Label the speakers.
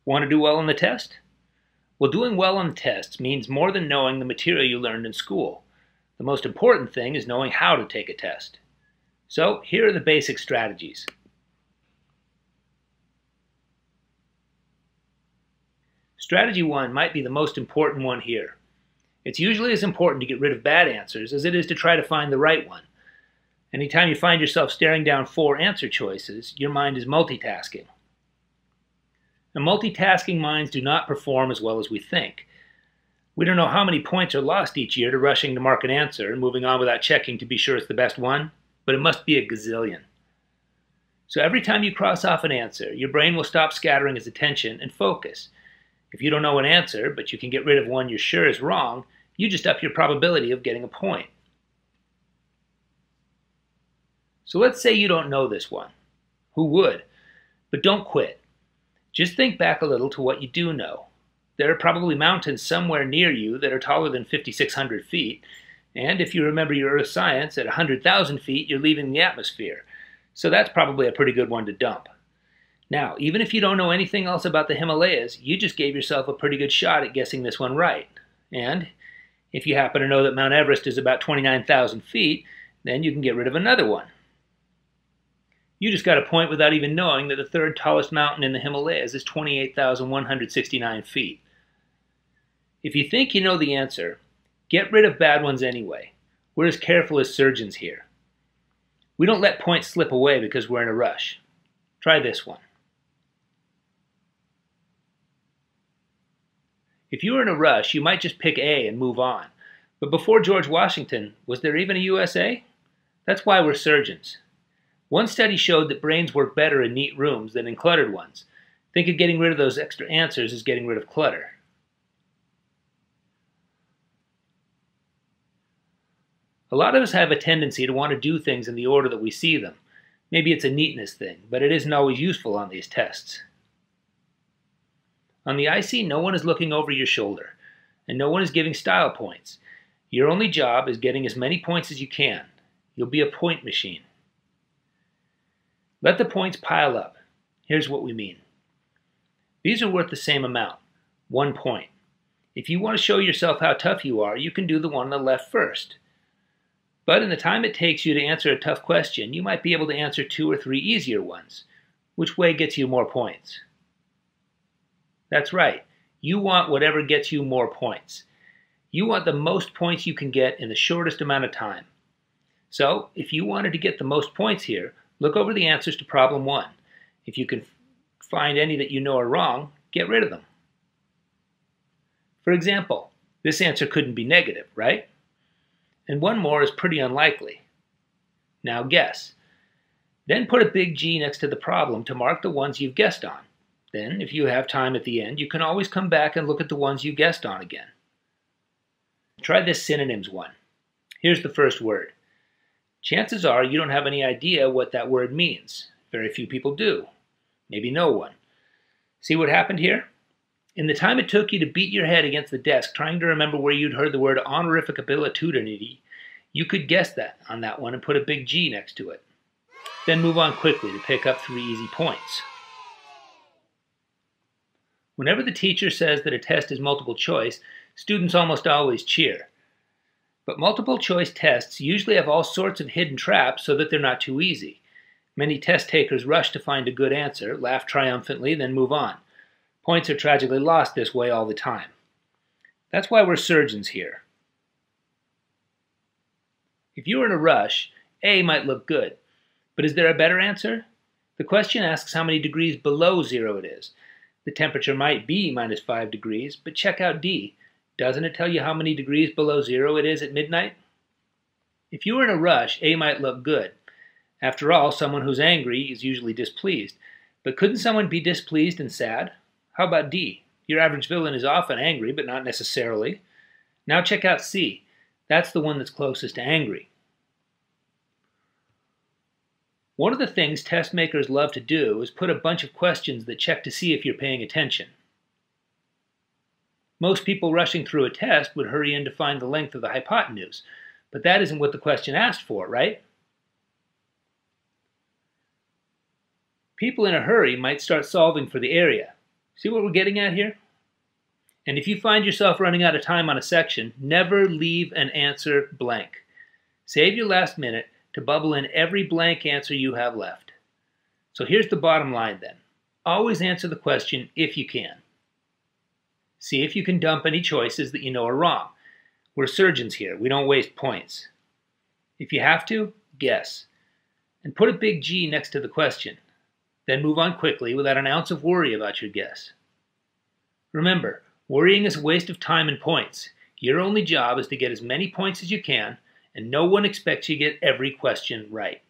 Speaker 1: Want to do well on the test? Well, doing well on the tests means more than knowing the material you learned in school. The most important thing is knowing how to take a test. So, here are the basic strategies. Strategy 1 might be the most important one here. It's usually as important to get rid of bad answers as it is to try to find the right one. Anytime you find yourself staring down 4 answer choices, your mind is multitasking. And multitasking minds do not perform as well as we think. We don't know how many points are lost each year to rushing to mark an answer and moving on without checking to be sure it's the best one, but it must be a gazillion. So every time you cross off an answer, your brain will stop scattering its attention and focus. If you don't know an answer, but you can get rid of one you're sure is wrong, you just up your probability of getting a point. So let's say you don't know this one. Who would? But don't quit. Just think back a little to what you do know. There are probably mountains somewhere near you that are taller than 5,600 feet, and if you remember your Earth science, at 100,000 feet you're leaving the atmosphere. So that's probably a pretty good one to dump. Now, even if you don't know anything else about the Himalayas, you just gave yourself a pretty good shot at guessing this one right. And if you happen to know that Mount Everest is about 29,000 feet, then you can get rid of another one. You just got a point without even knowing that the third tallest mountain in the Himalayas is 28,169 feet. If you think you know the answer, get rid of bad ones anyway. We're as careful as surgeons here. We don't let points slip away because we're in a rush. Try this one. If you were in a rush, you might just pick A and move on. But before George Washington, was there even a USA? That's why we're surgeons. One study showed that brains work better in neat rooms than in cluttered ones. Think of getting rid of those extra answers as getting rid of clutter. A lot of us have a tendency to want to do things in the order that we see them. Maybe it's a neatness thing, but it isn't always useful on these tests. On the IC, no one is looking over your shoulder, and no one is giving style points. Your only job is getting as many points as you can. You'll be a point machine. Let the points pile up. Here's what we mean. These are worth the same amount, 1 point. If you want to show yourself how tough you are, you can do the one on the left first. But in the time it takes you to answer a tough question, you might be able to answer 2 or 3 easier ones. Which way gets you more points? That's right. You want whatever gets you more points. You want the most points you can get in the shortest amount of time. So, if you wanted to get the most points here, look over the answers to problem 1. If you can find any that you know are wrong, get rid of them. For example, this answer couldn't be negative, right? And one more is pretty unlikely. Now guess. Then put a big G next to the problem to mark the ones you've guessed on. Then, if you have time at the end, you can always come back and look at the ones you guessed on again. Try this synonyms one. Here's the first word. Chances are you don't have any idea what that word means. Very few people do. Maybe no one. See what happened here? In the time it took you to beat your head against the desk trying to remember where you'd heard the word honorificabilitudinity, you could guess that on that one and put a big G next to it. Then move on quickly to pick up 3 easy points. Whenever the teacher says that a test is multiple choice, students almost always cheer. But multiple choice tests usually have all sorts of hidden traps so that they're not too easy. Many test takers rush to find a good answer, laugh triumphantly, then move on. Points are tragically lost this way all the time. That's why we're surgeons here. If you were in a rush, A might look good. But is there a better answer? The question asks how many degrees below 0 it is. The temperature might be -5 degrees, but check out D. Doesn't it tell you how many degrees below 0 it is at midnight? If you were in a rush, A might look good. After all, someone who's angry is usually displeased. But couldn't someone be displeased and sad? How about D? Your average villain is often angry, but not necessarily. Now check out C. That's the one that's closest to angry. One of the things test makers love to do is put a bunch of questions that check to see if you're paying attention. Most people rushing through a test would hurry in to find the length of the hypotenuse, but that isn't what the question asked for, right? People in a hurry might start solving for the area. See what we're getting at here? And if you find yourself running out of time on a section, never leave an answer blank. Save your last minute to bubble in every blank answer you have left. So here's the bottom line then. Always answer the question if you can. See if you can dump any choices that you know are wrong. We're surgeons here. We don't waste points. If you have to, guess. And put a big G next to the question. Then move on quickly without an ounce of worry about your guess. Remember, worrying is a waste of time and points. Your only job is to get as many points as you can, and no one expects you to get every question right.